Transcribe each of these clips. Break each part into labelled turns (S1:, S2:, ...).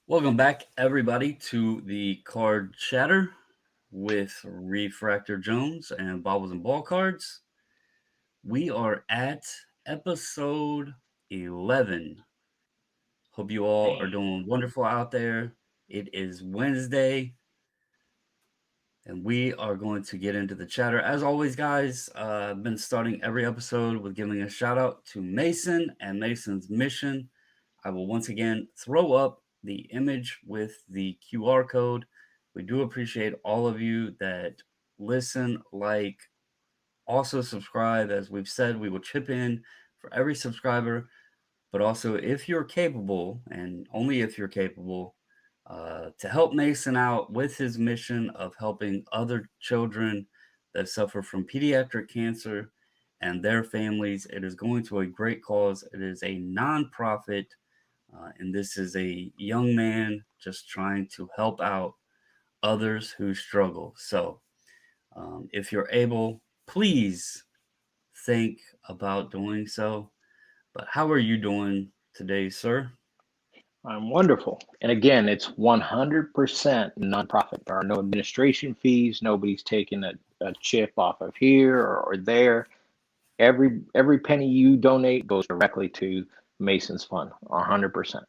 S1: Welcome back, everybody, to the Card Chatter with Refractor Jones and Bobbles and Ball Cards. We are at episode 11. Hope you all are doing wonderful out there. It is Wednesday, and we are going to get into the chatter. As always, guys, I've been starting every episode with giving a shout out to Mason and Mason's mission. I will once again throw up the image with the QR code. We do appreciate all of you that listen, like, also subscribe. As we've said, we will chip in for every subscriber. But also, if you're capable, and only if you're capable, to help Mason out with his mission of helping other children that suffer from pediatric cancer and their families, it is going to a great cause. It is a nonprofit, and this is a young man just trying to help out others who struggle. So, if you're able, please think about doing so. But how are you doing today, sir?
S2: I'm wonderful. And again, it's 100% nonprofit. There are no administration fees. Nobody's taking a chip off of here or there. Every penny you donate goes directly to Mason's Fund, 100%.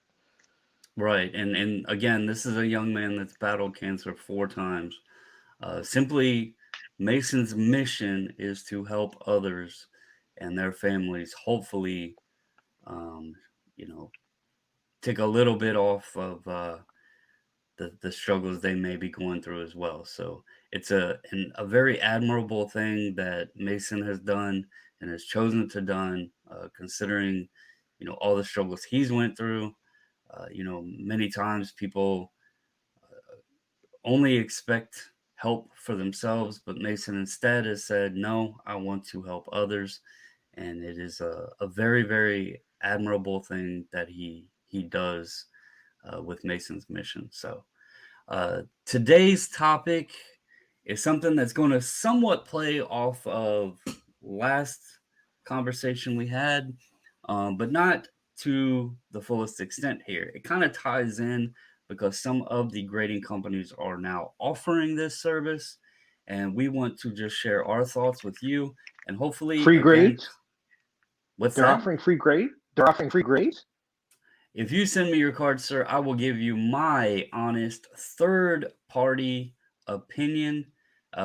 S1: Right. And again, this is a young man that's battled cancer 4 times. Simply, Mason's mission is to help others and their families, hopefully, um, you know, take a little bit off of the struggles they may be going through as well. So it's a very admirable thing that Mason has done and has chosen to done, considering all the struggles he's went through. Many times people only expect help for themselves, but Mason instead has said, "No, I want to help others," and it is a very very admirable thing that he does with Mason's mission. So. Today's topic is something that's going to somewhat play off of last conversation we had, but not to the fullest extent here. It kind of ties in because some of the grading companies are now offering this service, and we want to just share our thoughts with you. And hopefully,
S2: Free
S1: again,
S2: grades?
S1: what's
S2: They're
S1: that?
S2: offering free grade? They're offering free grades?
S1: If you send me your card, sir, I will give you my honest third party opinion.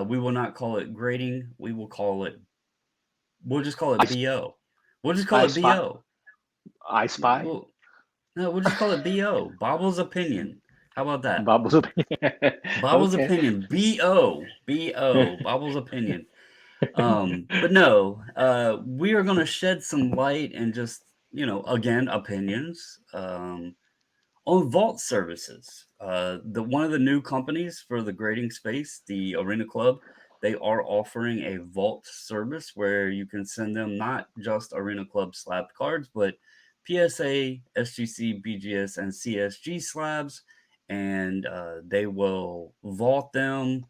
S1: We will not call it grading. We'll just call it
S2: I,
S1: BO. We'll just call
S2: I
S1: it
S2: spy.
S1: BO.
S2: I spy.
S1: We'll, no, we'll just call it BO. Bobble's opinion. How about that?
S2: Bubbles opinion.
S1: Bobble's
S2: Okay.
S1: opinion. BO. BO. Bobble's opinion. But no, we are going to shed some light and just, again, opinions. On vault services. The one of the new companies for the grading space, the Arena Club, they are offering a vault service where you can send them not just Arena Club slabbed cards, but PSA, SGC, BGS, and CSG slabs, and they will vault them.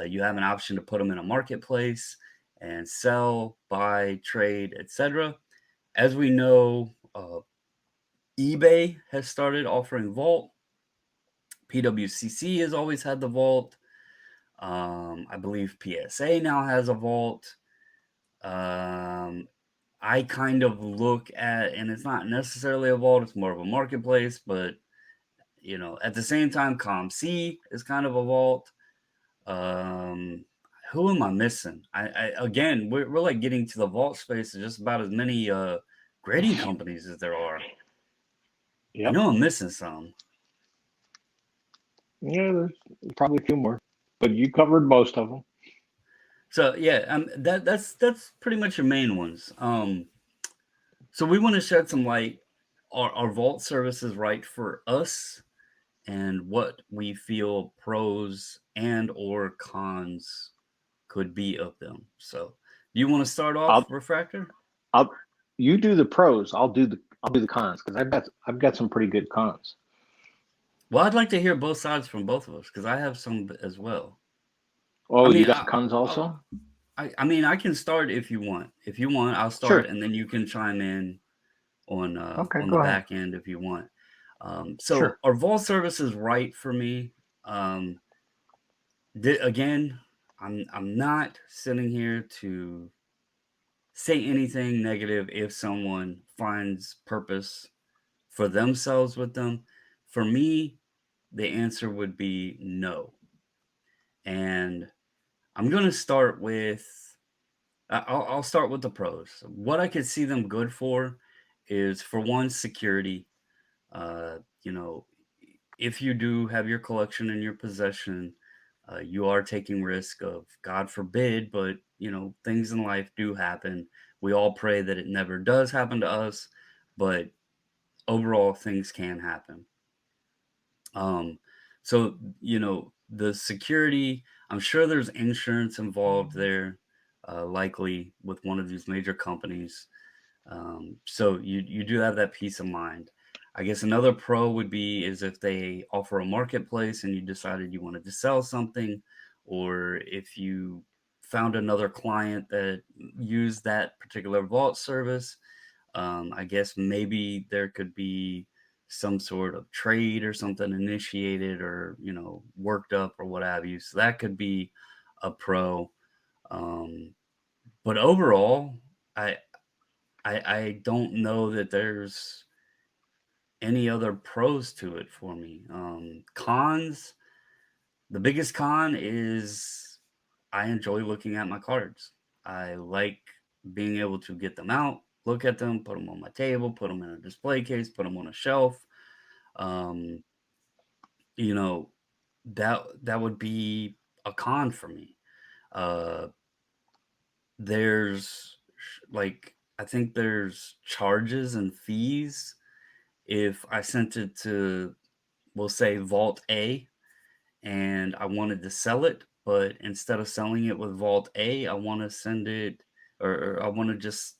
S1: You have an option to put them in a marketplace and sell, buy, trade, etc. As we know, eBay has started offering Vault. PWCC has always had the Vault. I believe PSA now has a Vault. I kind of look at, and it's not necessarily a Vault, it's more of a marketplace, but at the same time, ComC is kind of a Vault. Who am I missing? I again, we're like getting to the Vault space of just about as many grading companies as there are. I
S2: Yep.
S1: know I'm missing some.
S2: Yeah, there's probably a few more, but you covered most of them.
S1: So yeah, that's pretty much your main ones. So we want to shed some light. Are vault services right for us, and what we feel pros and or cons could be of them. So, do you want to start off,
S2: I'll
S1: Refractor?
S2: I'll you do the pros. I'll do the cons because I've got some pretty good cons.
S1: Well, I'd like to hear both sides from both of us because I have some as well. I
S2: Oh, you
S1: mean,
S2: got cons
S1: I,
S2: also?
S1: I can start if you want. If you want, I'll start,
S2: Sure.
S1: and then you can chime in
S2: Okay,
S1: on the
S2: go ahead.
S1: back end if you want. So
S2: Sure.
S1: our vault service is right for me. Um, Again, I'm not sitting here to say anything negative if someone finds purpose for themselves with them. For me, the answer would be no. And I'm going to start with I'll start with the pros. What I could see them good for is, for one, security. You know, if you do have your collection in your possession, you are taking risk of, God forbid, but things in life do happen. We all pray that it never does happen to us, but overall, things can happen. Um, so the security. I'm sure there's insurance involved there, likely with one of these major companies. So you do have that peace of mind. I guess another pro would be is if they offer a marketplace and you decided you wanted to sell something, or if you found another client that used that particular vault service. I guess maybe there could be some sort of trade or something initiated, or worked up, or what have you. So that could be a pro. Um, but overall, I I don't know that there's any other pros to it for me. Cons, the biggest con is I enjoy looking at my cards. I like being able to get them out, look at them, put them on my table, put them in a display case, put them on a shelf. Um, you know, that would be a con for me. Uh, there's like I think there's charges and fees if I sent it to, we'll say, Vault A, and I wanted to sell it, but instead of selling it with Vault A, I want to send it, or I want to just,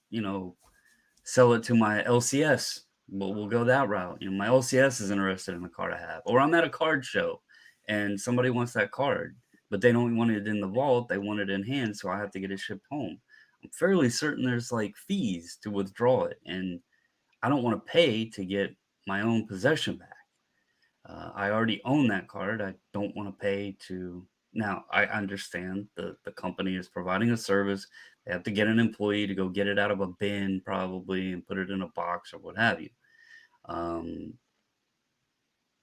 S1: sell it to my LCS. We'll go that route. My LCS is interested in the card I have, or I'm at a card show and somebody wants that card, but they don't want it in the vault. They want it in hand, so I have to get it shipped home. I'm fairly certain there's like fees to withdraw it, and I don't want to pay to get my own possession back. I already own that card. I don't want to pay to. Now, I understand the company is providing a service. They have to get an employee to go get it out of a bin, probably, and put it in a box or what have you. Um,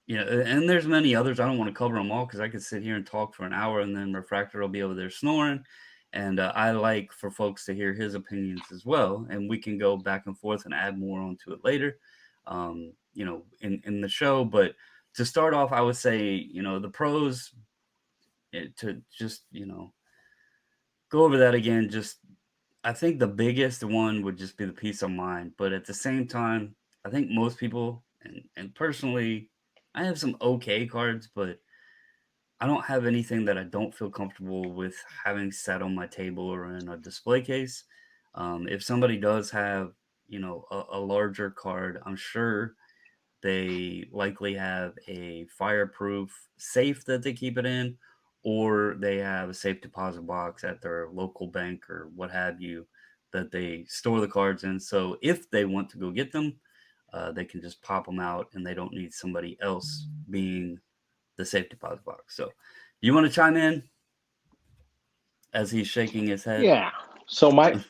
S1: and there's many others. I don't want to cover them all because I could sit here and talk for an hour, and then Refractor will be over there snoring. And I like for folks to hear his opinions as well, and we can go back and forth and add more onto it later, in the show. But to start off, I would say, the pros, to just go over that again. Just I think the biggest one would just be the peace of mind. But at the same time, I think most people, and personally, I have some okay cards, but I don't have anything that I don't feel comfortable with having set on my table or in a display case. If somebody does have, a larger card, I'm sure they likely have a fireproof safe that they keep it in, or they have a safe deposit box at their local bank or what have you that they store the cards in. So if they want to go get them, they can just pop them out and they don't need somebody else being the safe deposit box. So, you want to chime in as he's shaking his head?
S2: Yeah. So my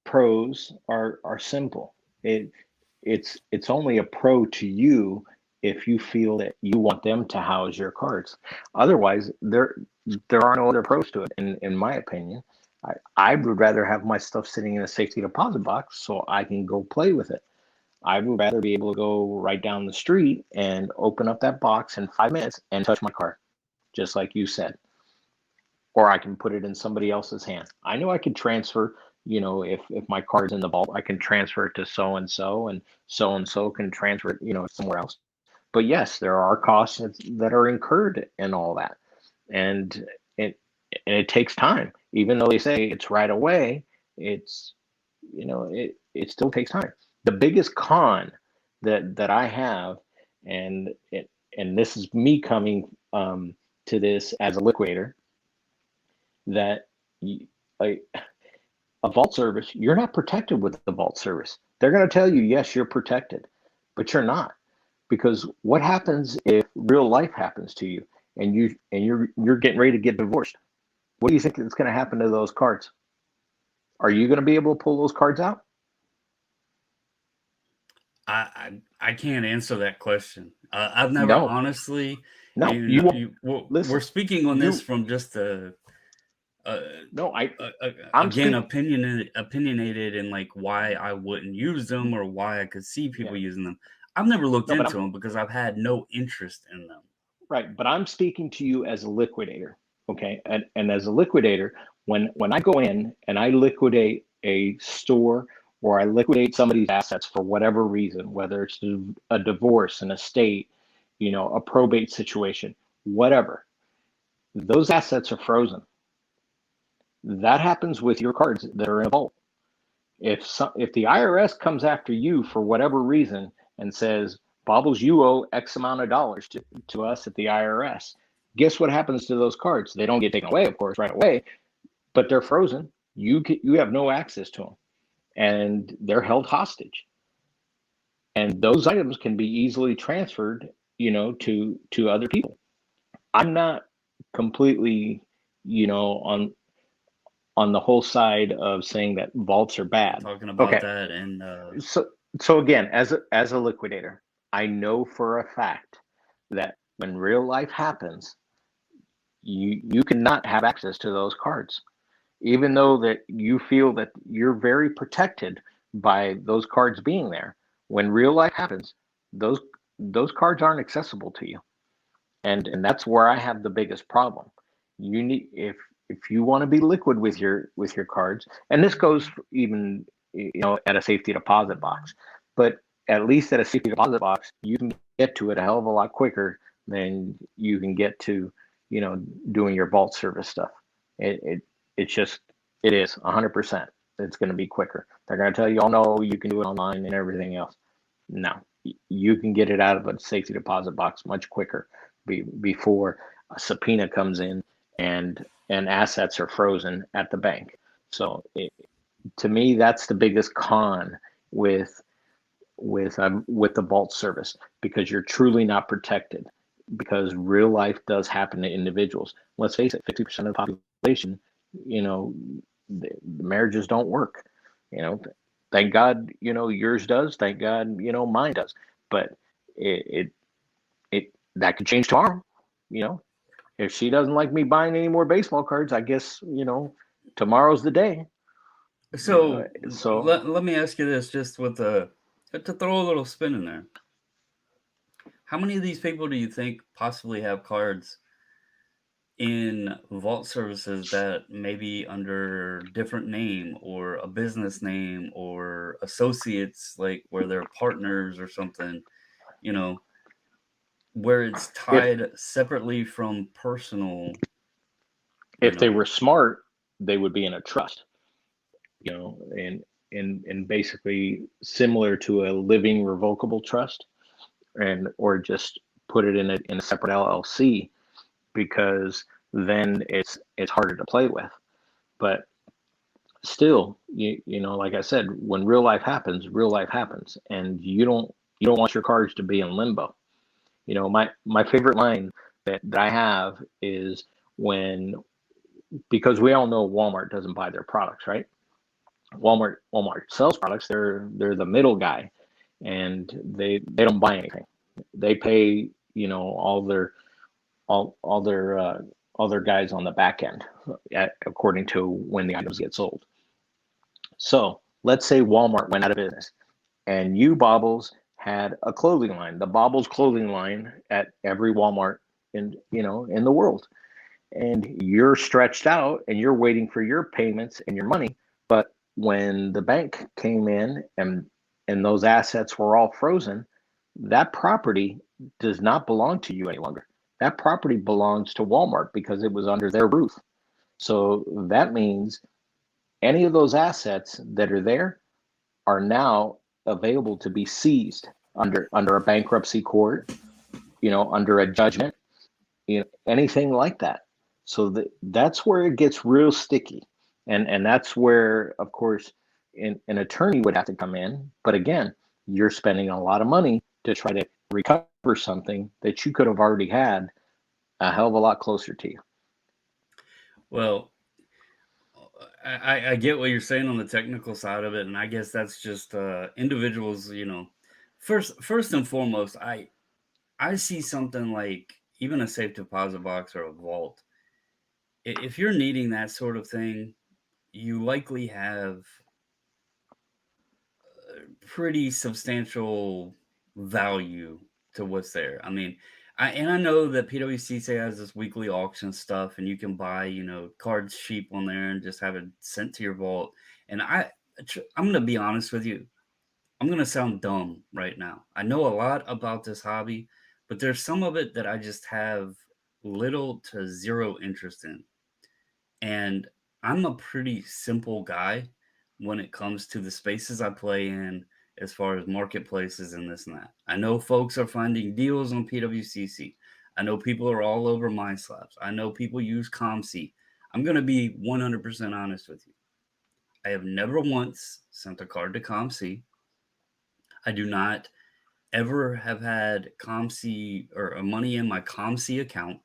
S2: pros are simple. It's only a pro to you if you feel that you want them to house your cards. Otherwise, there are no other pros to it, in my opinion. I would rather have my stuff sitting in a safety deposit box so I can go play with it. I would rather be able to go right down the street and open up that box in 5 minutes and touch my card, just like you said, or I can put it in somebody else's hand. I know I could transfer, if my card's in the vault, I can transfer it to so and so can transfer it, somewhere else. But yes, there are costs that are incurred in all that. And it and it takes time. Even though they say it's right away, it's it still takes time. The biggest con that I have, and and this is me coming to this as a liquidator, that you, like a vault service, you're not protected with the vault service. They're going to tell you, yes, you're protected, but you're not. Because what happens if real life happens to you and you're getting ready to get divorced? What do you think is going to happen to those cards? Are you going to be able to pull those cards out?
S1: I can't answer that question. I've never
S2: No,
S1: honestly,
S2: no, you won't.
S1: we're
S2: Listen,
S1: speaking on this
S2: you
S1: from just a,
S2: no, I'm
S1: again
S2: speak.
S1: opinionated in like why I wouldn't use them or why I could see
S2: Yeah,
S1: people using them. I've never looked
S2: no, but
S1: into
S2: I'm
S1: them because I've had no interest in them.
S2: right. But I'm speaking to you as a liquidator, okay? And as a liquidator, when I go in and I liquidate a store or I liquidate somebody's assets for whatever reason, whether it's a divorce, an estate, a probate situation, whatever, those assets are frozen. That happens with your cards that are in a vault. If the IRS comes after you for whatever reason and says, Bobbles, you owe X amount of dollars to us at the IRS, guess what happens to those cards? They don't get taken away, of course, right away, but they're frozen. You have no access to them, and they're held hostage. And those items can be easily transferred, to other people. I'm not completely, on the whole side of saying that vaults are bad.
S1: Talking about
S2: Okay,
S1: that and
S2: so again, as a liquidator, I know for a fact that when real life happens, you cannot have access to those cards, even though that you feel that you're very protected by those cards being there. When real life happens, those those cards aren't accessible to you, and that's where I have the biggest problem. You need if you want to be liquid with your cards, and this goes even at a safety deposit box, but at least at a safety deposit box, you can get to it a hell of a lot quicker than you can get to doing your vault service stuff. It's just it is 100%. It's going to be quicker. They're going to tell you, oh no, you can do it online and everything else. No, you can get it out of a safety deposit box much quicker before a subpoena comes in and assets are frozen at the bank. So to me, that's the biggest con with with the vault service, because you're truly not protected, because real life does happen to individuals. Let's face it, 50% of the population, you know, the marriages don't work. You know, thank God, yours does. Thank God, mine does. But it that could change tomorrow. You know, if she doesn't like me buying any more baseball cards, I guess tomorrow's the day.
S1: so
S2: So
S1: let me ask you this, just with to throw a little spin in there. How many of these people do you think possibly have cards in vault services that maybe under different name or a business name or associates, like where they're partners or something, you know, where it's
S2: if
S1: tied separately from personal, you
S2: if they
S1: know,
S2: were smart, they would be in a trust. And basically similar to a living revocable trust, and or just put it in a separate LLC, because then it's harder to play with. But still, like I said, when real life happens, and you don't want your cards to be in limbo. My favorite line that I have is when, because we all know Walmart doesn't buy their products, right? Walmart sells products. They're the middle guy, and they don't buy anything. They pay all their guys on the back end, according to when the items get sold. So let's say Walmart went out of business, and you, Bobbles, had a clothing line, the Bobbles clothing line, at every Walmart in the world, and you're stretched out and you're waiting for your payments and your money. But when the bank came in and those assets were all frozen, that property does not belong to you any longer. That property belongs to Walmart because it was under their roof. So that means any of those assets that are there are now available to be seized under a bankruptcy court, under a judgment, anything like that. So that's where it gets real sticky, and that's where, of course, an attorney would have to come in. But again, you're spending a lot of money to try to recover something that you could have already had a hell of a lot closer to you.
S1: Well, I get what you're saying on the technical side of it, and I guess that's just individuals. First and foremost, I see something like even a safe deposit box or a vault. If you're needing that sort of thing, you likely have pretty substantial value to what's there. I mean, I know that PWCC has this weekly auction stuff, and you can buy cards cheap on there and just have it sent to your vault. And I'm gonna be honest with you. I'm gonna sound dumb right now. I know a lot about this hobby, but there's some of it that I just have little to zero interest in. And I'm a pretty simple guy when it comes to the spaces I play in, as far as marketplaces and this and that. I know folks are finding deals on PWCC. I know people are all over my slabs. I know people use ComC. I'm going to be 100% honest with you. I have never once sent a card to ComC. I do not ever have had ComC or money in my ComC account.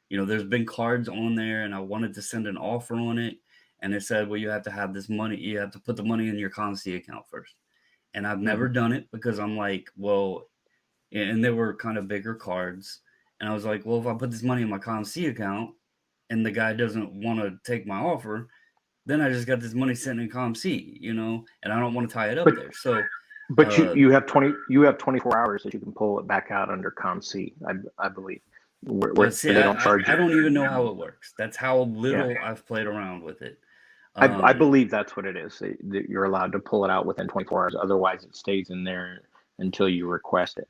S1: There's been cards on there and I wanted to send an offer on it. And it said, well, you have to have this money. You have to put the money in your ComC account first. And I've never
S2: Mm-hmm.
S1: done it because I'm like, well, and they were kind of bigger cards. And I was like, well, if I put this money in my ComC account and the guy doesn't want to take my offer, then I just got this money sitting in ComC, and I don't want to tie it up
S2: But
S1: there. So,
S2: but
S1: uh,
S2: you have 24 hours that you can pull it back out under ComC, I believe, where
S1: see,
S2: they don't charge
S1: I
S2: you.
S1: don't even know how it works. That's how
S2: Yeah,
S1: little I've played around with it.
S2: I
S1: Um,
S2: believe that's what it is. That you're allowed to pull it out within 24 hours. Otherwise, it stays in there until you request it.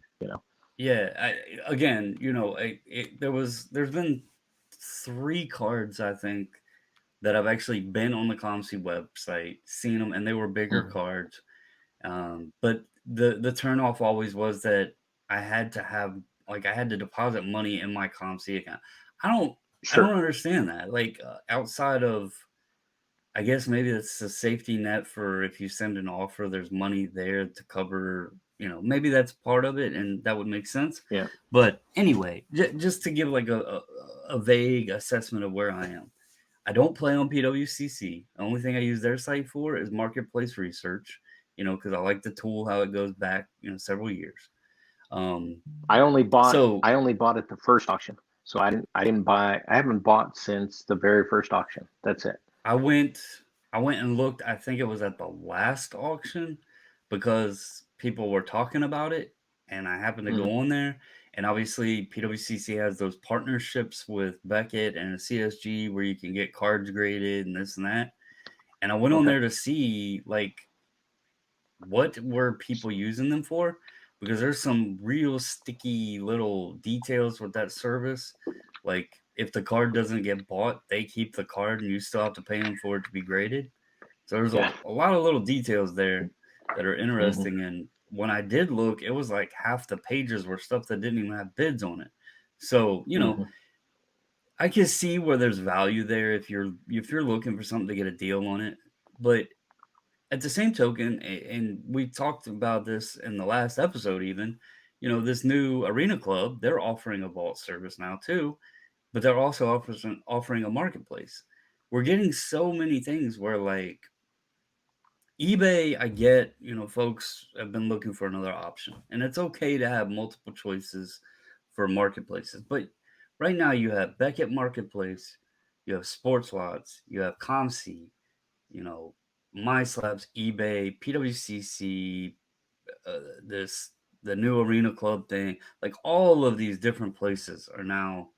S1: Yeah, again, there's been 3 cards I think that I've actually been on the ComC website, seen them, and they were bigger
S2: Mhm.
S1: cards. But the turnoff always was that I had to deposit money in my ComC account. I don't I don't
S2: Sure.
S1: understand that. Like outside of, I guess maybe it's a safety net for if you send an offer, there's money there to cover, maybe that's part of it and that would make sense.
S2: Yeah.
S1: But anyway, just to give like a vague assessment of where I am. I don't play on PWCC. The only thing I use their site for is marketplace research, because I like the tool, how it goes back, several years. Um, so
S2: I only bought at the first auction. So I didn't buy. I haven't bought since the very first auction. That's it.
S1: I went I went and looked, I think it was at the last auction because people were talking about it and I happened to
S2: Hmm.
S1: go on there. And obviously PWCC has those partnerships with Beckett and CSG where you can get cards graded and this and that. And I went on
S2: Okay.
S1: there to see like what were people using them for, because there's some real sticky little details with that service. Like if the card doesn't get bought, they keep the card and you still have to pay them for it to be graded. So there's
S2: Yeah.
S1: a lot of little details there that are
S2: Hmm.
S1: interesting. And when I did look, it was like half the pages were stuff that didn't even have bids on it. So,
S2: Hmm.
S1: I can see where there's value there if you're looking for something to get a deal on it. But at the same token, and we talked about this in the last episode even, this new arena club, they're offering a vault service now too, but they're also offering a marketplace. We're getting so many things where like eBay, I get, folks have been looking for another option, and it's okay to have multiple choices for marketplaces. But right now, you have Beckett Marketplace, you have Sports Lots, you have ComC, you know, MySlabs, eBay, PWCC, this the new Arena Club thing. Like all of these different places are now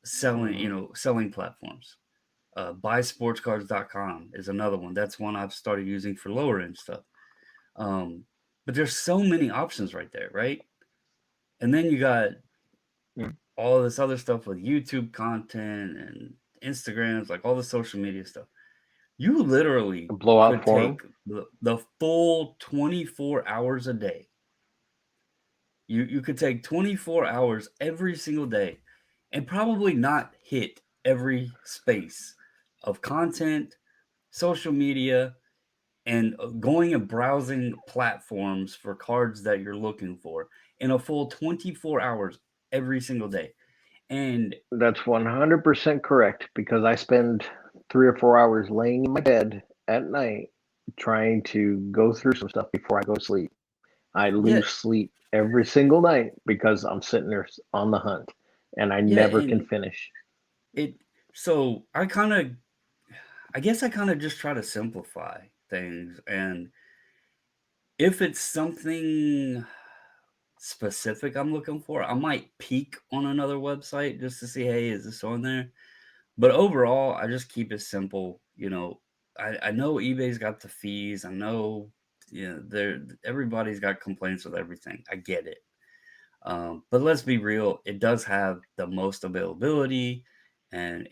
S1: selling,
S2: Hmm.
S1: selling platforms. Buysportscards.com is another one. That's one I've started using for lower end stuff. Um, but there's so many options right there, right? And then you got all this other stuff with YouTube content and Instagrams, like all the social media stuff. You literally
S2: Blowout
S1: could
S2: forum.
S1: take the full 24 hours a day. You could take 24 hours every single day and probably not hit every space of content, social media. and going and browsing platforms for cards that you're looking for in a full 24 hours every single day. And
S2: That's 100% correct because I spend 3 or 4 hours laying in my bed at night trying to go through some stuff before I go to sleep. I
S1: yeah,
S2: lose sleep every single night because I'm sitting there on the hunt and I
S1: yeah,
S2: never can
S1: and
S2: finish.
S1: it so I guess I kind of just try to simplify things. And if it's something specific I'm looking for, I might peek on another website just to see, hey, is this on there? But overall, I just keep it simple. I know eBay's got the fees. I know, everybody's got complaints with everything. I get it. But let's be real, it does have the most availability, and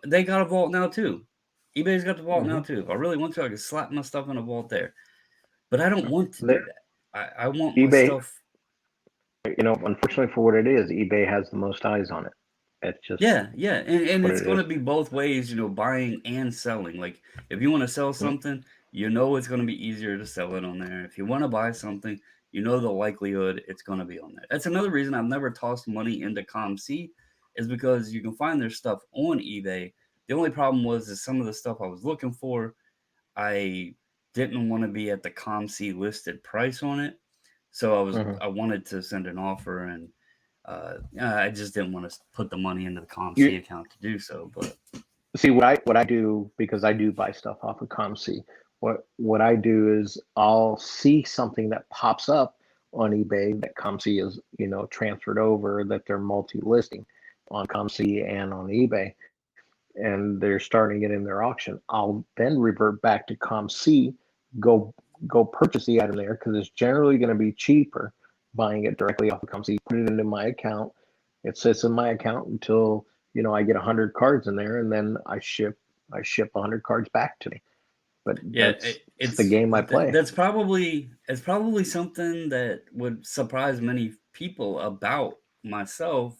S1: they got a vault now too. eBay's got the vault now
S2: Hmm.
S1: too. If I really want to, I could slap my stuff in a vault there. But I don't want to
S2: The
S1: do that. I want my
S2: eBay,
S1: stuff.
S2: unfortunately for what it is, eBay has the most eyes on it. It's just
S1: Yeah, yeah, and
S2: what
S1: it's
S2: it
S1: going
S2: is.
S1: to be both ways, buying and selling. Like, if you want to sell
S2: Mm.
S1: something, it's going to be easier to sell it on there. If you want to buy something, the likelihood it's going to be on there. That's another reason I've never tossed money into ComC, is because you can find their stuff on eBay. The only problem was is some of the stuff I was looking for, I didn't want to be at the ComC listed price on it. So
S2: Mhm.
S1: I wanted to send an offer, and I just didn't want to put the money into the
S2: You
S1: ComC account to do so. But
S2: see what I do because I do buy stuff off of ComC. What I do is I'll see something that pops up on eBay that ComC is transferred over, that they're multi-listing on ComC and on eBay, and they're starting it in their auction. I'll then revert back to ComC, go go purchase the item there because it's generally going to be cheaper buying it directly off of ComC. Put it into my account. It sits in my account until I get 100 cards in there, and then I ship 100 cards back to me. But
S1: yeah,
S2: it's the game I play.
S1: that's probably something that would surprise many people about myself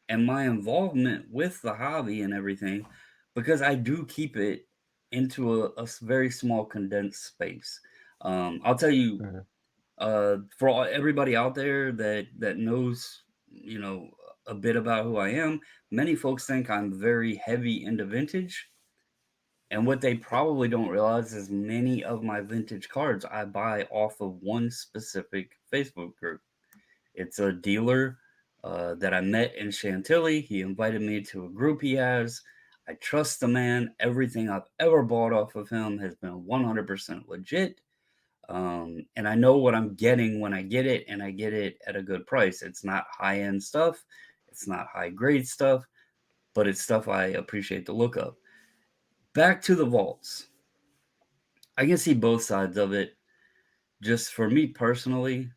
S1: and my involvement with the hobby and everything, because I do keep it into a very small condensed space. I'll tell you,
S2: Mhm.
S1: for everybody out there that knows, you know, a bit about who I am, many folks think I'm very heavy into vintage. And what they probably don't realize is many of my vintage cards I buy off of one specific Facebook group. It's a dealer that I met in Chantilly. He invited me to a group he has. I trust the man. Everything I've ever bought off of him has been 100% legit. And I know what I'm getting when I get it, and I get it at a good price. It's not high end stuff, it's not high grade stuff, but it's stuff I appreciate the look of. Back to the vaults. I can see both sides of it. Just for me personally,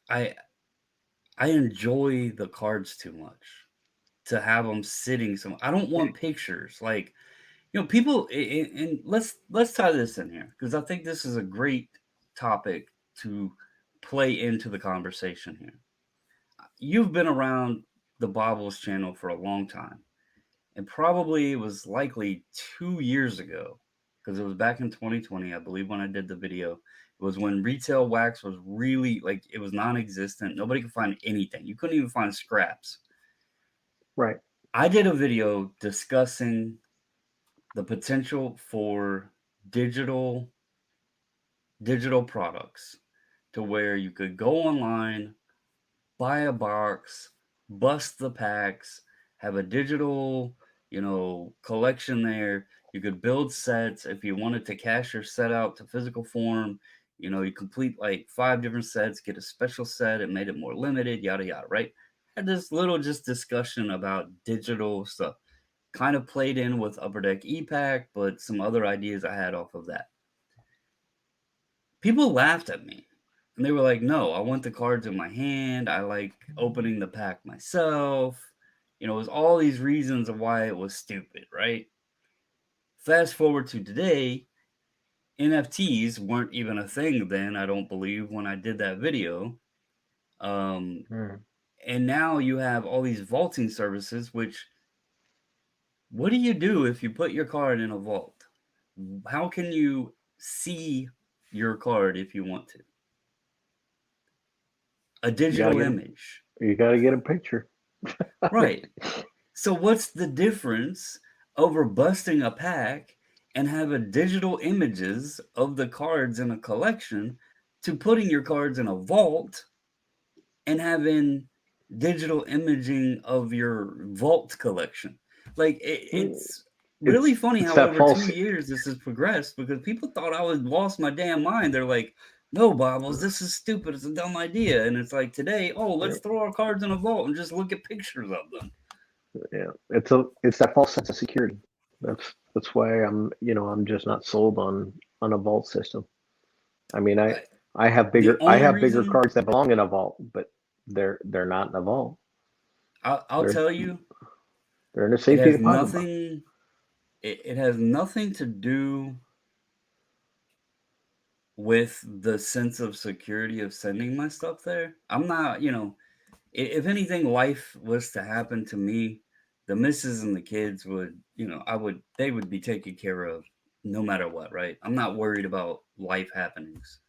S1: I I enjoy the cards too much to have them sitting some. I don't want pictures. Like, people, and let's tie this in here because I think this is a great topic to play into the conversation here. You've been around the Bobbles channel for a long time, and probably it was likely 2 years ago, because it was back in 2020, I believe, when I did the video. It was when retail wax was really, like, it was non-existent. Nobody could find anything. You couldn't even find scraps.
S2: Right.
S1: I did a video discussing the potential for digital digital products, to where you could go online, buy a box, bust the packs, have a digital, collection there. You could build sets if you wanted to cash your set out to physical form. You complete like 5 different sets, get a special set, it made it more limited, yada yada, right? Had this little just discussion about digital stuff. Kind of played in with Upper Deck EPAC, but some other ideas I had off of that. People laughed at me, and they were like, "No, I want the cards in my hand. I like opening the pack myself." It was all these reasons of why it was stupid, right? Fast forward to today, NFTs weren't even a thing then, I don't believe, when I did that video. Um,
S2: Mhm.
S1: and now you have all these vaulting services, which, what do you do if you put your card in a vault? How can you see your card if you want to? A
S2: You got to
S1: digital
S2: get a
S1: image.
S2: you got to get a picture.
S1: Right. So what's the difference over busting a pack and having digital images of the cards in a collection to putting your cards in a vault and having digital imaging of your vault collection? Like it's really funny
S2: It's
S1: how
S2: that
S1: over two
S2: false.
S1: years this has progressed because people thought I was lost my damn mind. They're like, no, Bobbles, this is stupid. It's a dumb idea. And it's like today, oh,
S2: Yeah,
S1: let's throw our cards in a vault and just look at pictures of them.
S2: yeah. It's that false sense of security. That's why I'm just not sold on a vault system. I mean,
S1: I, the
S2: I
S1: only
S2: have bigger
S1: reason
S2: cards that belong in a vault, but they're not in a vault.
S1: I'll
S2: They're
S1: tell you,
S2: they're in a
S1: it
S2: safety
S1: has
S2: deposit box.
S1: nothing. It has nothing to do with the sense of security of sending my stuff there. I'm not, if anything, life was to happen to me, the missus and the kids would, they would be taken care of no matter what, right? I'm not worried about life happenings.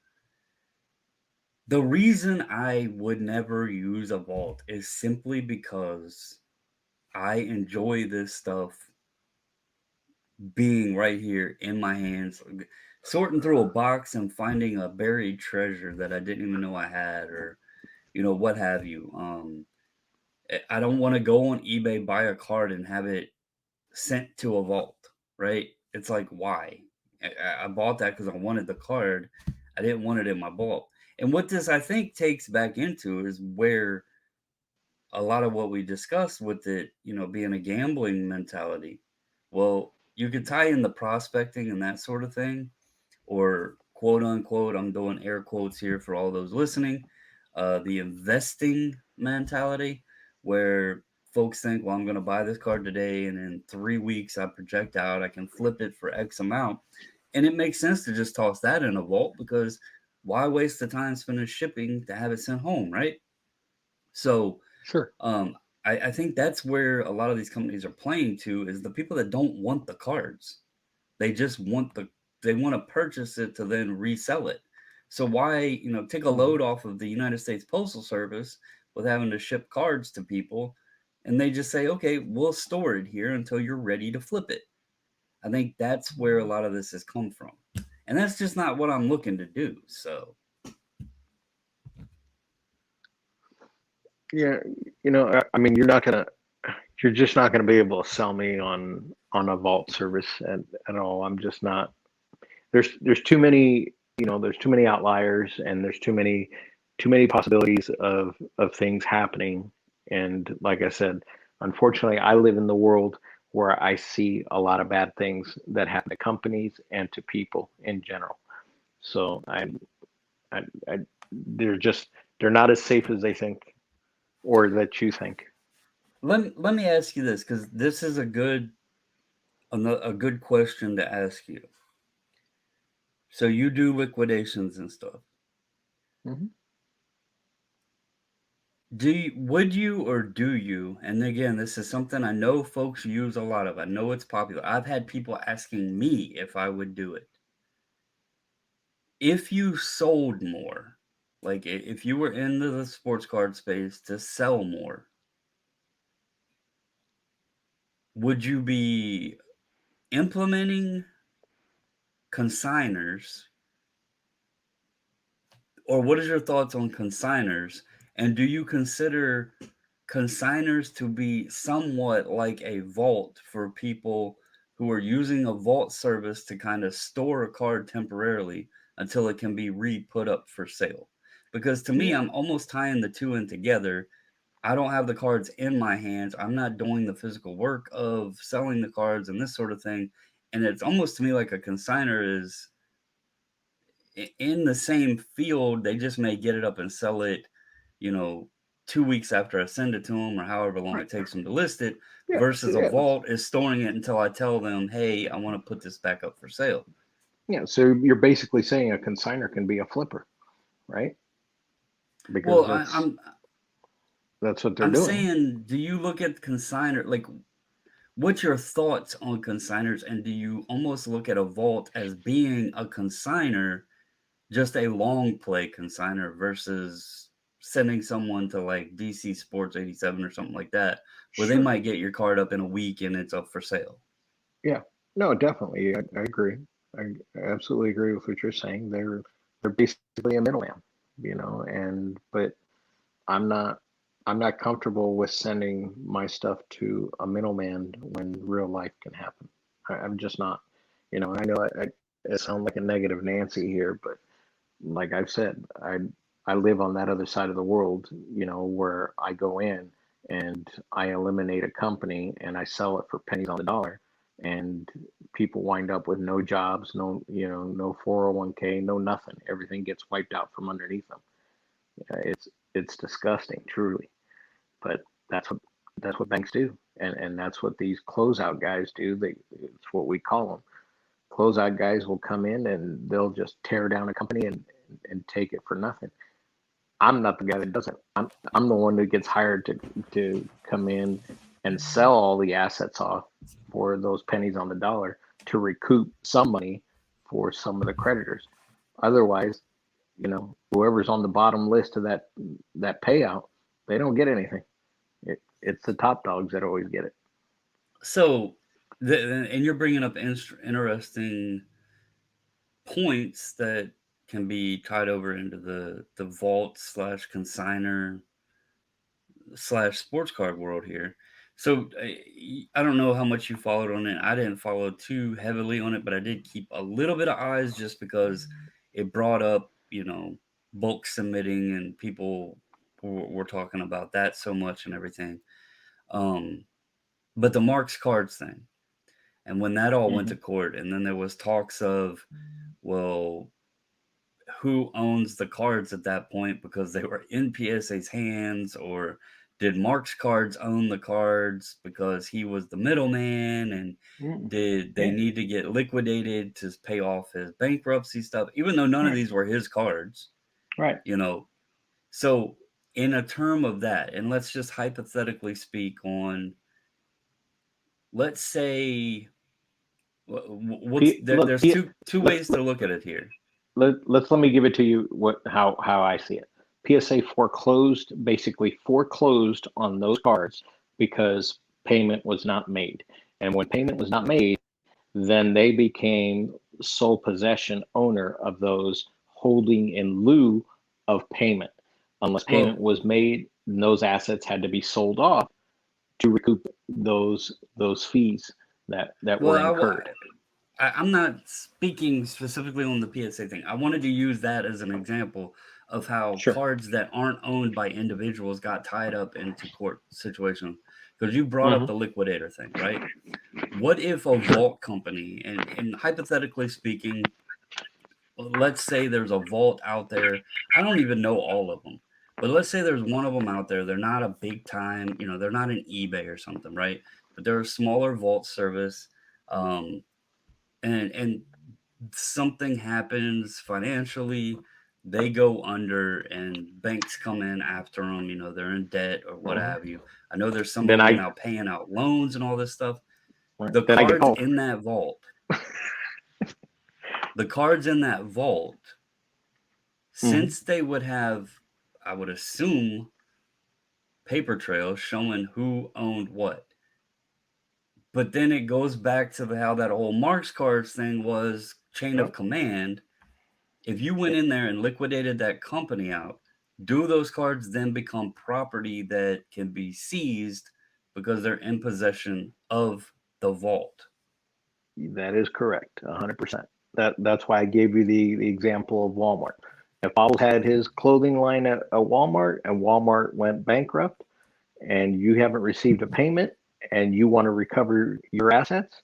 S1: The reason I would never use a vault is simply because I enjoy this stuff being right here in my hands, sorting through a box and finding a buried treasure that I didn't even know I had, or what have you. I don't want to go on eBay, buy a card, and have it sent to a vault, right? It's like, why? I bought that because I wanted the card. I didn't want it in my vault. And what this, I think, takes back into is where a lot of what we discussed with it, being a gambling mentality. Well, you could tie in the prospecting and that sort of thing, or quote unquote, I'm doing air quotes here for all those listening, the investing mentality, where folks think, well, I'm going to buy this card today, and in 3 weeks, I project out, I can flip it for X amount. And it makes sense to just toss that in a vault because why waste the time spending shipping to have it sent home, right? So,
S2: Sure.
S1: um, I think that's where a lot of these companies are playing to is the people that don't want the cards. They just they want to purchase it to then resell it. So why, take a
S2: Mhm.
S1: load off of the United States Postal Service with having to ship cards to people and they just say, "Okay, we'll store it here until you're ready to flip it." I think that's where a lot of this has come from. And that's just not what I'm looking to do. So,
S2: Yeah, I mean, you're just not gonna be able to sell me on a vault service at all. I'm just not. There's too many, there's too many outliers, and there's too many possibilities of things happening. And like I said, unfortunately, I live in the world where I see a lot of bad things that happen to companies and to people in general. So I they're just they're not as safe as they think or that you think.
S1: let me ask you this cuz this is a good question to ask you. So you do liquidations and stuff.
S2: Hmm.
S1: Would you or do you? And again, this is something I know folks use a lot of. I know it's popular. I've had people asking me if I would do it. If you sold more, like if you were into the sports card space to sell more, would you be implementing consigners, or what is your thoughts on consigners? And do you consider consigners to be somewhat like a vault for people who are using a vault service to kind of store a card temporarily until it can be re-put up for sale? Because to me,
S2: Yeah,
S1: I'm almost tying the two in together. I don't have the cards in my hands. I'm not doing the physical work of selling the cards and this sort of thing. And it's almost to me like a consigner is in the same field. They just may get it up and sell it, you know, 2 weeks after I send it to them or however long
S2: right.
S1: it takes them to list it,
S2: Yeah,
S1: versus a
S2: yeah,
S1: vault is storing it until I tell them, hey, I want to put this back up for sale.
S2: yeah. So you're basically saying a consigner can be a flipper, right? Because
S1: Well,
S2: that's what they're
S1: I'm
S2: doing.
S1: saying, do you look at consigner like what's your thoughts on consigners, and do you almost look at a vault as being a consigner, just a long play consigner versus sending someone to like DC Sports 87 or something like that, where they
S2: Sure.
S1: might get your card up in a week and it's up for sale?
S2: Yeah. No, definitely. I agree. I absolutely agree with what you're saying. They're basically a middleman, and but I'm not I'm not comfortable with sending my stuff to a middleman when real life can happen. I'm just not. And I know I sound like a negative Nancy here, but like I've said, I live on that other side of the world, where I go in and I eliminate a company and I sell it for pennies on the dollar, and people wind up with no jobs, no 401k, no nothing. Everything gets wiped out from underneath them. It's disgusting, truly. But that's what banks do, and that's what these closeout guys do. It's what we call them. Closeout guys will come in and they'll just tear down a company and take it for nothing. I'm not the guy that does it. I'm the one that gets hired to come in and sell all the assets off for those pennies on the dollar to recoup some money for some of the creditors. Otherwise, whoever's on the bottom list of that payout, they don't get anything. It's the top dogs that always get it.
S1: So, and you're bringing up interesting points that can be tied over into the vault slash consigner slash sports card world here. So I don't know how much you followed on it. I didn't follow too heavily on it, but I did keep a little bit of eyes just because it brought up, bulk submitting and people were talking about that so much and everything. Um, but the Marks cards thing, and when that all went
S2: Mm-hmm.
S1: to court, and then there was talks of, well, who owns the cards at that point because they were in PSA's hands, or did Mark's cards own the cards because he was the middleman, and
S2: Mm-hmm.
S1: did they
S2: Yeah.
S1: need to get liquidated to pay off his bankruptcy stuff, even though none of
S2: Right.
S1: these were his cards,
S2: Right.
S1: you know? So, in a term of that, and let's just hypothetically speak on, let's say,
S2: Look,
S1: there's two ways to look at it here.
S2: let me give it to you how I see it. PSA basically foreclosed on those cards because payment was not made. And when payment was not made, then they became sole possession owner of those holding in lieu of payment. Unless payment
S1: Well,
S2: was made, those assets had to be sold off to recoup those fees that
S1: well,
S2: were incurred.
S1: I'm not speaking specifically on the PSA thing. I wanted to use that as an example of how
S2: Sure.
S1: cards that aren't owned by individuals got tied up into court situations. Because you brought up
S2: Hmm.
S1: the liquidator thing, right? What if a
S2: Sure.
S1: vault company, and hypothetically speaking, let's say there's a vault out there. I don't even know all of them, but let's say there's one of them out there. They're not a big time, they're not an eBay or something, right? But they're a smaller vault service. Um, and something happens financially, they go under and banks come in after them, they're in debt or what
S2: Mhm.
S1: have you. I know there's some of
S2: Then
S1: them
S2: I
S1: now paying out loans and all this stuff.
S2: right,
S1: The
S2: then I get
S1: cards
S2: called.
S1: in that vault, the cards in that vault,
S2: Hmm.
S1: since they would have, I would assume, paper trails showing who owned what. But then it goes back to how that whole Marks cards thing was chain of
S2: Yep.
S1: command. If you went in there and liquidated that company out, do those cards then become property that can be seized because they're in possession of the vault?
S2: That is correct, 100%. That's why I gave you the example of Walmart. If Bobbles had his clothing line at Walmart and Walmart went bankrupt and you haven't received a payment and you want to recover your assets,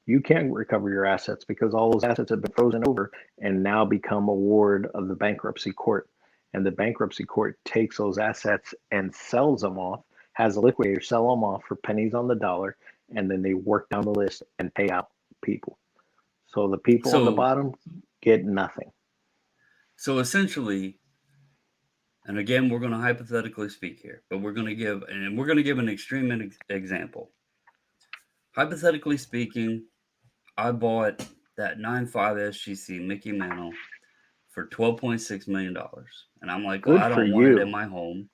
S2: you can recover your assets because all those assets have been frozen over and now become a ward of the bankruptcy court. And the bankruptcy court takes those assets and sells them off, has a liquidator sell them off for pennies on the dollar, and then they work down the list and pay out people. So the people on the
S1: So,
S2: bottom get nothing.
S1: so essentially, and again, we're going to hypothetically speak here, but we're going to give an extreme example. hypothetically speaking, I bought that 9.5 SGC Mickey Mantle for $12.6 million, and I'm like, well,
S2: Good
S1: I
S2: for
S1: don't want it in
S2: you.
S1: my home.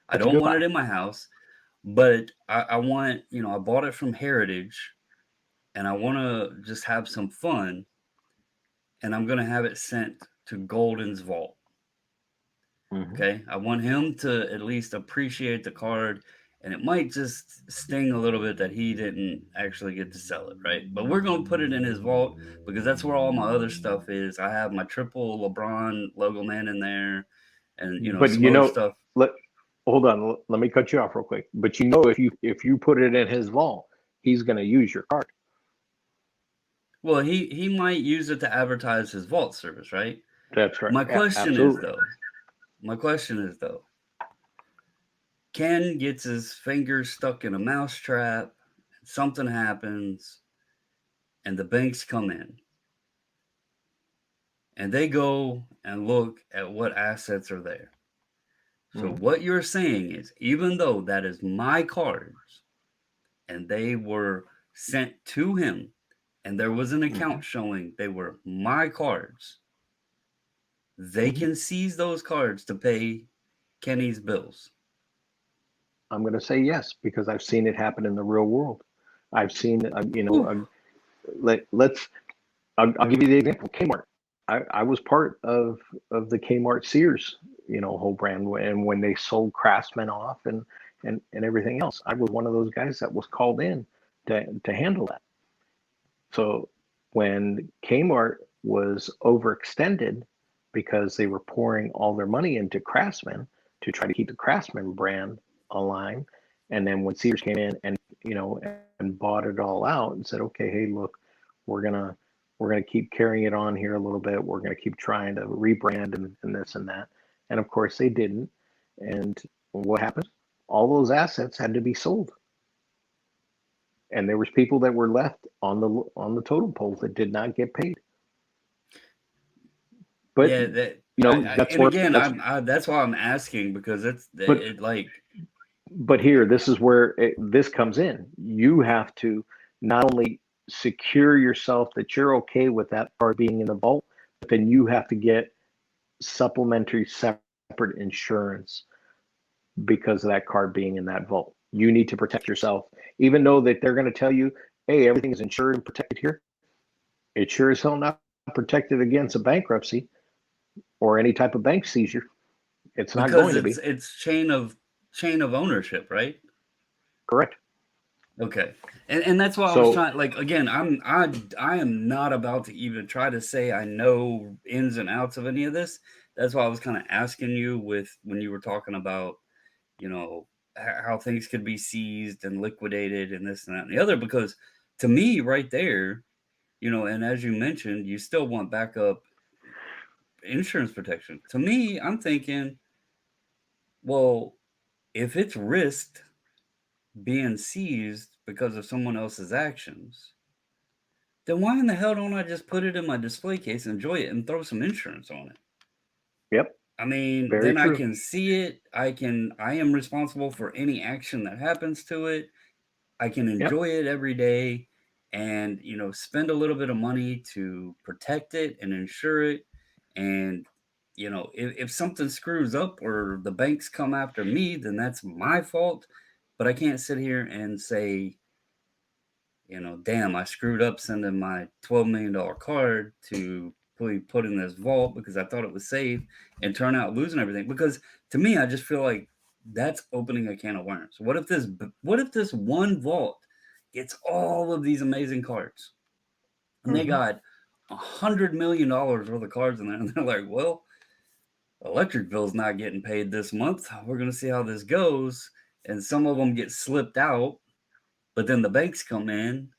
S1: I
S2: That's a
S1: don't
S2: good
S1: want it
S2: buy.
S1: in my house, but I want, I bought it from Heritage, and I want to just have some fun, and I'm gonna have it sent to Golden's vault.
S2: Hmm.
S1: Okay, I want him to at least appreciate the card, and it might just sting a little bit that he didn't actually get to sell it, right? But we're gonna put it in his vault because that's where all my other stuff is. I have my triple LeBron logo man in there, and
S2: But
S1: some other stuff.
S2: let hold on. Let me cut you off real quick. But if you put it in his vault, he's going to use your card.
S1: Well, he might use it to advertise his vault service, right?
S2: That's right.
S1: My question is
S2: Absolutely.
S1: though, my question is though, Ken gets his fingers stuck in a mousetrap, something happens, and the banks come in and they go and look at what assets are there. So
S2: Hmm.
S1: what you're saying is, even though that is my cards and they were sent to him and there was an
S2: Hmm.
S1: account showing they were my cards, they
S2: Hmm.
S1: can seize those cards to pay Kenny's bills.
S2: I'm going to say yes because I've seen it happen in the real world. I've seen,
S1: Whew.
S2: let's. I'll give you the example. Kmart. I was part of the Kmart Sears, whole brand, and when they sold Craftsman off and everything else, I was one of those guys that was called in to handle that. So when Kmart was overextended because they were pouring all their money into Craftsman to try to keep the Craftsman brand alive, and then when Sears came in and bought it all out and said, okay, hey, look, we're gonna we're gonna keep carrying it on here a little bit. We're gonna keep trying to rebrand and this and that. And of course they didn't. And what happened? All those assets had to be sold, and there was people that were left on the totem pole that did not get paid. But
S1: Yeah, that
S2: that's
S1: and
S2: where
S1: again,
S2: that's
S1: that's why I'm asking because
S2: but
S1: it like
S2: here this is where this comes in. You have to not only secure yourself that you're okay with that card being in the vault, but then you have to get supplementary separate insurance because of that card being in that vault. You need to protect yourself, even though that they're going to tell you, hey, everything is insured and protected here. It sure as hell not protected against a bankruptcy or any type of bank seizure. It's not
S1: because
S2: going to be.
S1: it's chain of ownership, right?
S2: Correct.
S1: Okay. And that's why I was
S2: So,
S1: trying, like, again, I am not about to even try to say I know ins and outs of any of this. That's why I was kind of asking you with when you were talking about, how things could be seized and liquidated and this and that and the other because to me right there, and as you mentioned, you still want backup insurance protection. To me, I'm thinking, well, if it's risked being seized because of someone else's actions, then why in the hell don't I just put it in my display case, enjoy it, and throw some insurance on it?
S2: yep,
S1: I mean,
S2: very
S1: then I
S2: true.
S1: can see it. I am responsible for any action that happens to it. I can
S2: Yep.
S1: enjoy it every day and, spend a little bit of money to protect it and insure it. And, if something screws up or the banks come after me, then that's my fault. But I can't sit here and say, damn, I screwed up sending my $12 million card to put in this vault because I thought it was safe and turn out losing everything. Because to me, I just feel like that's opening a can of worms. What if this one vault gets all of these amazing cards and they
S2: Hmm.
S1: got $100 million worth of cards in there and they're like, well, electric bill's not getting paid this month. We're gonna see how this goes. And some of them get slipped out, but then the banks come in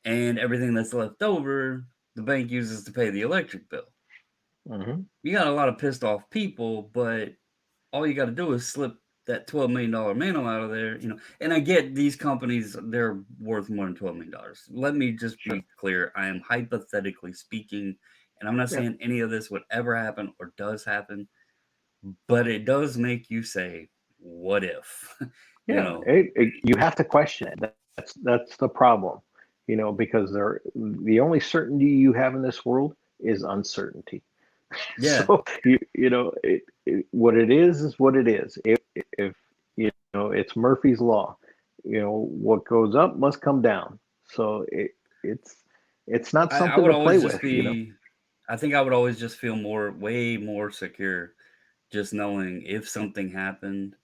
S1: and everything that's left over, the bank uses to pay the electric bill.
S2: Hmm.
S1: You got a lot of pissed off people, but all you got to do is slip that $12 million mantle out of there, And I get these companies; they're worth more than $12 million. Let me just
S2: Sure.
S1: be clear: I am hypothetically speaking, and I'm not
S2: Yeah.
S1: saying any of this would ever happen or does happen, but it does make you say, "What if?" you
S2: Yeah.
S1: know?
S2: You have to question it. that's the problem, because the only certainty you have in this world is uncertainty.
S1: Yeah,
S2: So what it is what it is. If it's Murphy's law. What goes up must come down. So it's it's not
S1: I
S2: something
S1: would
S2: to play
S1: always just
S2: with.
S1: be. I think I would always just feel way more secure, just knowing if something happened,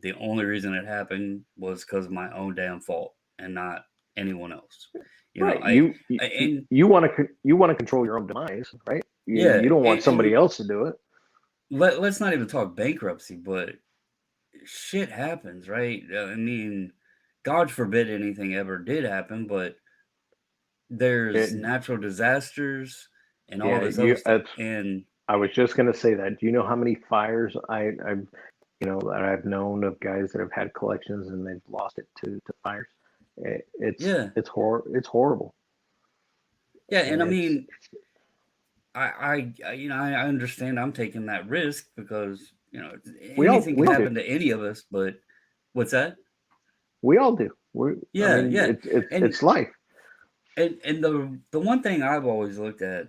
S1: the only reason it happened was because of my own damn fault and not anyone else. You know,
S2: Right. You you,
S1: I and
S2: you want to you want to control your own demise, right? You
S1: yeah,
S2: don't want
S1: and
S2: somebody else to do it.
S1: let's not even talk bankruptcy, but shit happens, right? I mean, God forbid anything ever did happen, but there's
S2: it
S1: natural disasters and all
S2: yeah,
S1: this other
S2: you
S1: stuff. And
S2: I was just going to say that. Do you know how many fires I've that I've known of guys that have had collections and they've lost it to fires?
S1: yeah,
S2: It's horrible.
S1: yeah, and
S2: And
S1: I
S2: it's
S1: mean, I understand I'm taking that risk because anything
S2: we
S1: can
S2: all do.
S1: happen to any of us. But what's that?
S2: We all do. I
S1: Yeah,
S2: mean,
S1: yeah, and
S2: it's life.
S1: the one thing I've always looked at,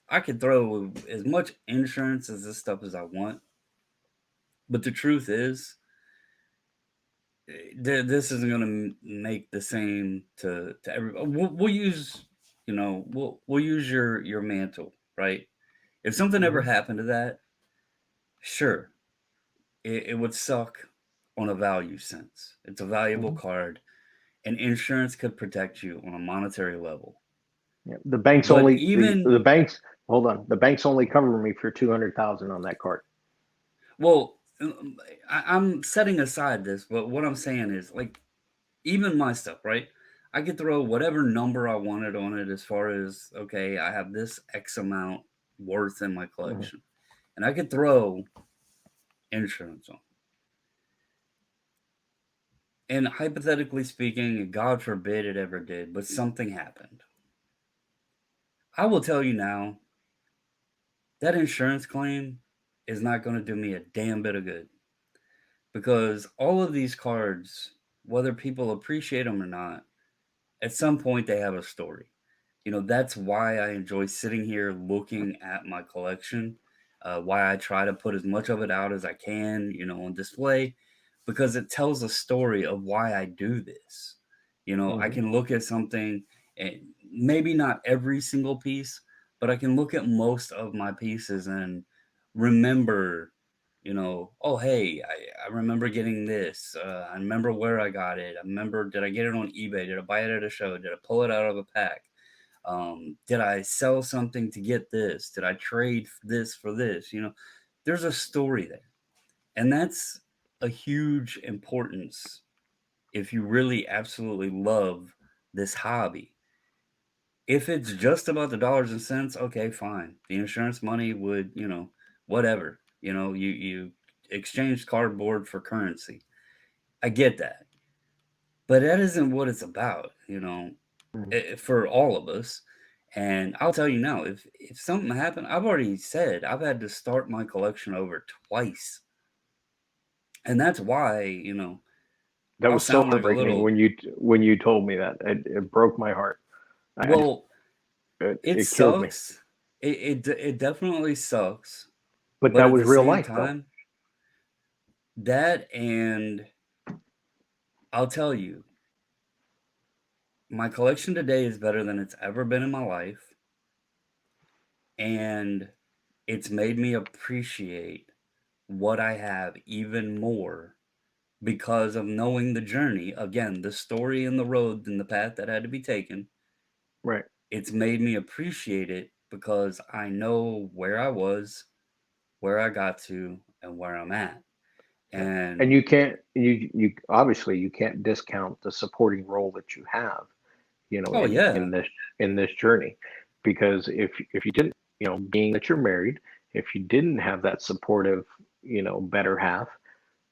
S1: I could throw as much insurance as this stuff as I want, but the truth is, this isn't going to make the same to everybody. We'll use, we'll use your mantle, right? If something ever
S2: Hmm.
S1: happened to that, sure, it would suck on a value sense. It's a valuable
S2: Hmm.
S1: card, and insurance could protect you on a monetary level.
S2: Yeah. The banks
S1: But
S2: only
S1: even
S2: the banks. Hold on. The banks only cover me for 200,000 on that card.
S1: well, I'm setting aside this, but what I'm saying is like even my stuff, right? I could throw whatever number I wanted on it as far as okay, I have this X amount worth in my
S2: Hmm.
S1: collection, and I could throw insurance on. And hypothetically speaking, God forbid it ever did, but something happened. I will tell you now that insurance claim is not going to do me a damn bit of good because all of these cards, whether people appreciate them or not, at some point they have a story. That's why I enjoy sitting here looking at my collection, why I try to put as much of it out as I can, on display, because it tells a story of why I do this. I
S2: Hmm.
S1: can look at something, and maybe not every single piece, but I can look at most of my pieces and remember, oh, hey, I remember getting this. I remember where I got it. I remember, did I get it on eBay? Did I buy it at a show? Did I pull it out of a pack? Did I sell something to get this? Did I trade this for this? There's a story there. And that's a huge importance if you really absolutely love this hobby. If it's just about the dollars and cents, okay, fine. The insurance money would, whatever. You exchange cardboard for currency. I get that. But that isn't what it's about,
S2: Hmm.
S1: for all of us. And I'll tell you now, if something happened, I've already said I've had to start my collection over twice, and that's why
S2: That
S1: I'll
S2: was so
S1: sound like a
S2: heartbreaking
S1: little.
S2: when you told me that. It broke my heart. I just
S1: Well, it
S2: it killed me.
S1: sucks. It definitely sucks,
S2: But
S1: but
S2: that
S1: at
S2: was
S1: the
S2: real
S1: same
S2: life, though.
S1: time, that and I'll tell you, my collection today is better than it's ever been in my life, and it's made me appreciate what I have even more because of knowing the journey. Again, the story and the road and the path that had to be taken.
S2: Right.
S1: It's made me appreciate it because I know where I was, where I got to, and where I'm at.
S2: Yeah. And
S1: And
S2: you can't you obviously you can't discount the supporting role that you have,
S1: oh
S2: in
S1: yeah,
S2: this journey, because if you didn't, being that you're married, if you didn't have that supportive, better half,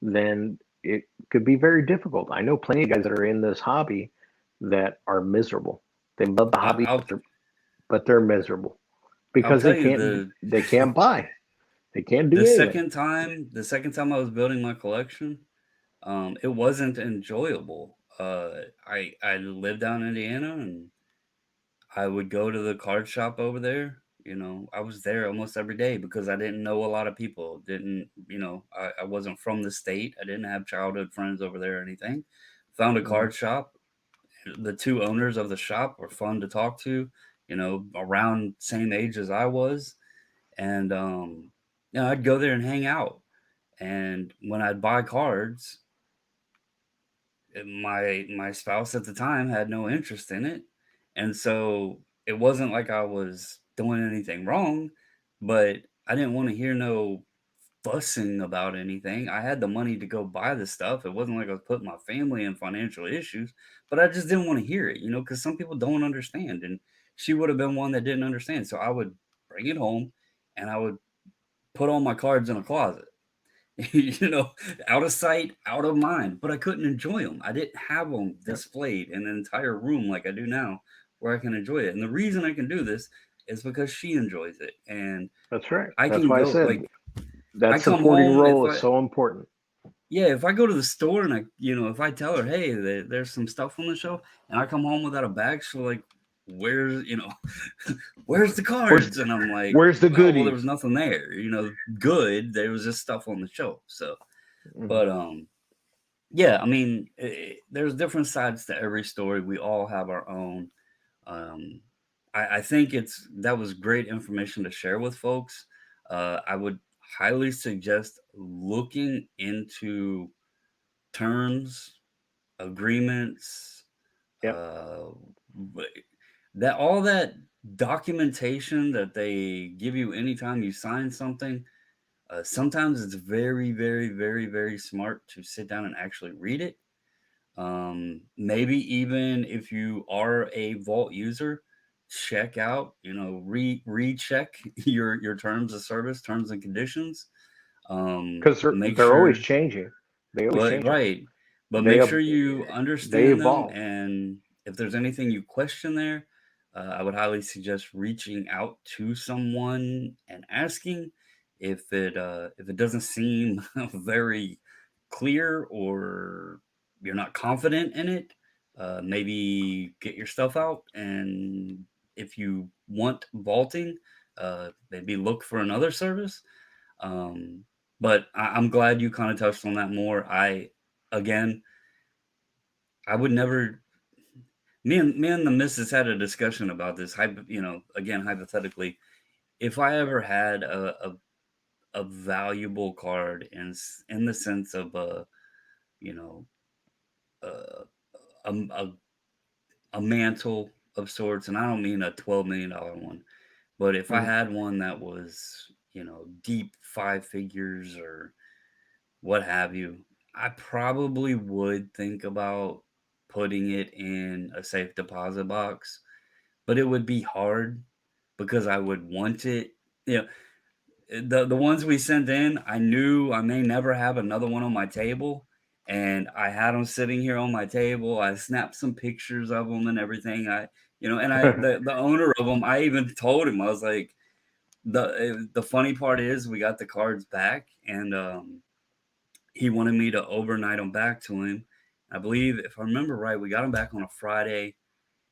S2: then it could be very difficult. I know plenty of guys that are in this hobby that are miserable. They love the
S1: I,
S2: hobby,
S1: I'll
S2: but they're miserable
S1: I'll
S2: because
S1: tell you the
S2: they can't buy. They can't do
S1: the
S2: anything.
S1: second time I was building my collection, it wasn't enjoyable. I lived down in Indiana, and I would go to the card shop over there. I was there almost every day because I didn't know a lot of people. I wasn't from the state. I didn't have childhood friends over there or anything. Found a
S2: Mhm.
S1: card shop. The two owners of the shop were fun to talk to, around same age as I was. And I'd go there and hang out. And when I'd buy cards, my spouse at the time had no interest in it, and so it wasn't like I was doing anything wrong, but I didn't want to hear no fussing about anything. I had the money to go buy the stuff. It wasn't like I was putting my family in financial issues, but I just didn't want to hear it, because some people don't understand, and she would have been one that didn't understand. So I would bring it home, and I would put all my cards in a closet. you know, Out of sight, out of mind. But I couldn't enjoy them. I didn't have them
S2: Yep.
S1: displayed in an entire room like I do now, where I can enjoy it. And the reason I can do this is because she enjoys it, and
S2: That's right.
S1: I
S2: That's
S1: can
S2: why I
S1: go
S2: said
S1: like I
S2: that
S1: come
S2: supporting
S1: home
S2: role is so important.
S1: if I go to the store and if I tell her, hey, there's some stuff on the shelf, and I come home without a bag, she's like, where's where's the
S2: Where's
S1: cards? And I'm like,
S2: where's the
S1: oh well, there was
S2: goodies?
S1: nothing there. Good. There was just stuff on the shelf. So,
S2: Mhm.
S1: but yeah, I mean, there's different sides to every story. We all have our own. Um, I think that was great information to share with folks. I would highly suggest looking into terms, agreements,
S2: Yep.
S1: uh, but that all that documentation that they give you anytime you sign something. Sometimes it's very, very, very, very smart to sit down and actually read it. Maybe even if you are a vault user, check out, recheck your terms of service, terms and conditions.
S2: Because
S1: Make
S2: they're always
S1: sure
S2: changing. They always
S1: but
S2: changing.
S1: right. But
S2: They
S1: make
S2: ev-
S1: sure you
S2: they
S1: understand them,
S2: evolve.
S1: and if there's anything you question there, I would highly suggest reaching out to someone and asking if it doesn't seem very clear or you're not confident in it. Maybe get your stuff out, and if you want vaulting, maybe look for another service. um, but I'm glad you kind of touched on that more. Again, I would never. Me and the missus had a discussion about this. Again, hypothetically, if I ever had a valuable card in the sense of you know, a a a mantle of sorts, and I don't mean a $12 million one, but if I
S2: Mhm.
S1: had one that was deep five figures or what have you, I probably would think about putting it in a safe deposit box, but it would be hard because I would want it. You know, the ones we sent in, I knew I may never have another one on my table, and I had them sitting here on my table. I snapped some pictures of them and everything. And the owner of them, I even told him I was like, the funny part is we got the cards back, and he wanted me to overnight them back to him. I believe, if I remember right, we got them back on a Friday.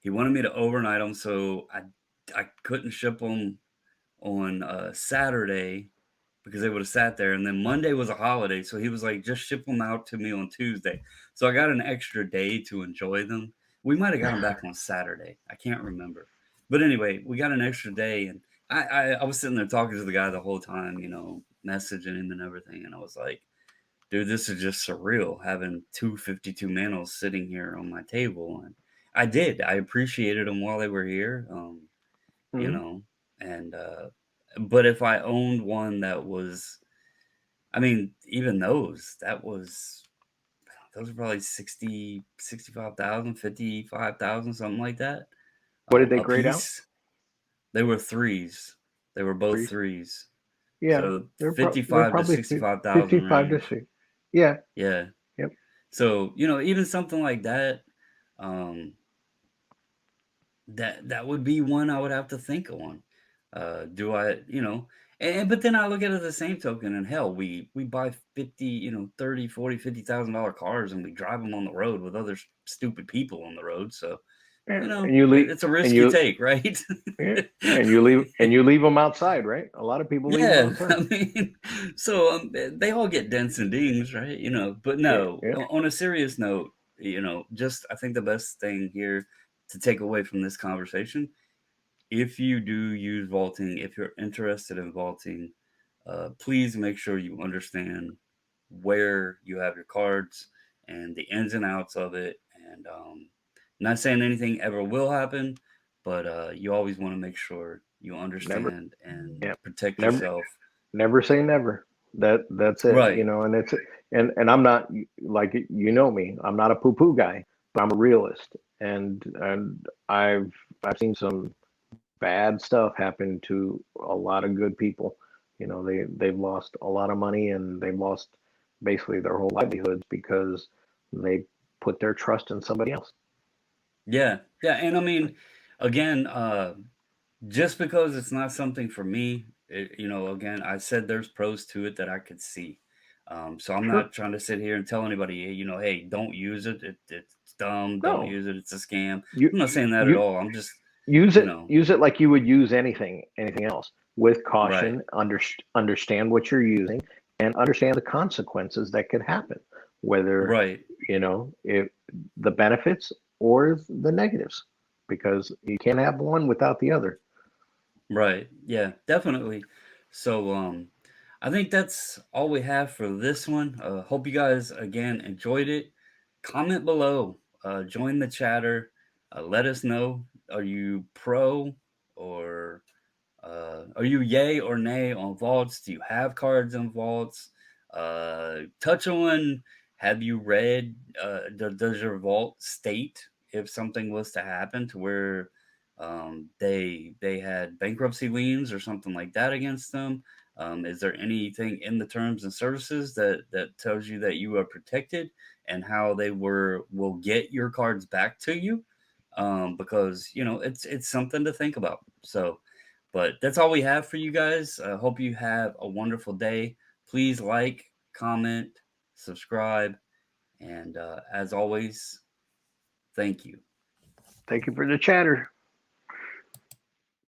S1: He wanted me to overnight them, so I couldn't ship them on Saturday because they would have sat there. And then Monday was a holiday, so he was like, "Just ship them out to me on Tuesday." So I got an extra day to enjoy them. We might have got them back on Saturday. I can't remember, but anyway, we got an extra day, and I was sitting there talking to the guy the whole time, messaging him and everything, and I was like, dude, this is just surreal having 252 manuals sitting here on my table. And I did. I appreciated them while they were here. You
S2: Mhm.
S1: know, and but if I owned one that was, I mean, even those were probably 60, 65,000, 55,000, something like that.
S2: What did they
S1: A
S2: grade out?
S1: piece. They were threes. They were both
S2: Threes.
S1: threes.
S2: Yeah,
S1: So
S2: they're
S1: 55 to
S2: probably
S1: 65,000
S2: 55 to
S1: range.
S2: 60. Yeah.
S1: Yeah.
S2: Yep.
S1: So, even something like that, um, that would be one I would have to think on. Do I, And but then I look at it the same token, and hell, we buy 50, 30, 40, $50,000 cars, and we drive them on the road with other stupid people on the road. So,
S2: Yeah, and you leave
S1: it's a
S2: and
S1: risk you
S2: you
S1: take, right?
S2: yeah, and you leave them outside, right? A lot of people leave them
S1: Yeah,
S2: outside.
S1: I mean, so they all get dents and dings, right? But
S2: Yeah,
S1: no,
S2: yeah,
S1: on a serious note, just I think the best thing here to take away from this conversation, if you do use vaulting, if you're interested in vaulting, please make sure you understand where you have your cards and the ins and outs of it. And not saying anything ever will happen, but you always want to make sure you
S2: never,
S1: understand and
S2: yeah,
S1: protect
S2: never,
S1: yourself.
S2: never say never. That's it,
S1: Right,
S2: and and I'm not like me. I'm not a poo poo guy, but I'm a realist, and I've seen some bad stuff happen to a lot of good people. They've lost a lot of money and they've lost basically their whole livelihoods because they put their trust in somebody else.
S1: yeah, yeah. And I mean, again, just because it's not something for me, again, I said there's pros to it that I could see. So I'm
S2: Sure.
S1: not trying to sit here and tell anybody, hey, hey, don't use it. It's dumb. Don't
S2: No,
S1: use it. It's a scam.
S2: you
S1: I'm not saying that at
S2: you
S1: all. I'm just,
S2: use
S1: you
S2: it
S1: know,
S2: use it like you would use anything else with
S1: right,
S2: caution. Understand what you're using and understand the consequences that could happen, whether
S1: right,
S2: if the benefits or the negatives, because you can't have one without the other.
S1: right. Yeah, definitely. So, I think that's all we have for this one. Hope you guys again enjoyed it. Comment below. Join the chatter. Let us know. Are you pro or are you yay or nay on vaults? Do you have cards in vaults? Touch on, have you read, does your vault state if something was to happen to where they had bankruptcy liens or something like that against them? Is there anything in the terms and services that tells you that you are protected and how they will get your cards back to you? Because it's something to think about. So, but that's all we have for you guys. I hope you have a wonderful day. Please like, comment, subscribe, and as always, thank you.
S2: Thank you for the chatter.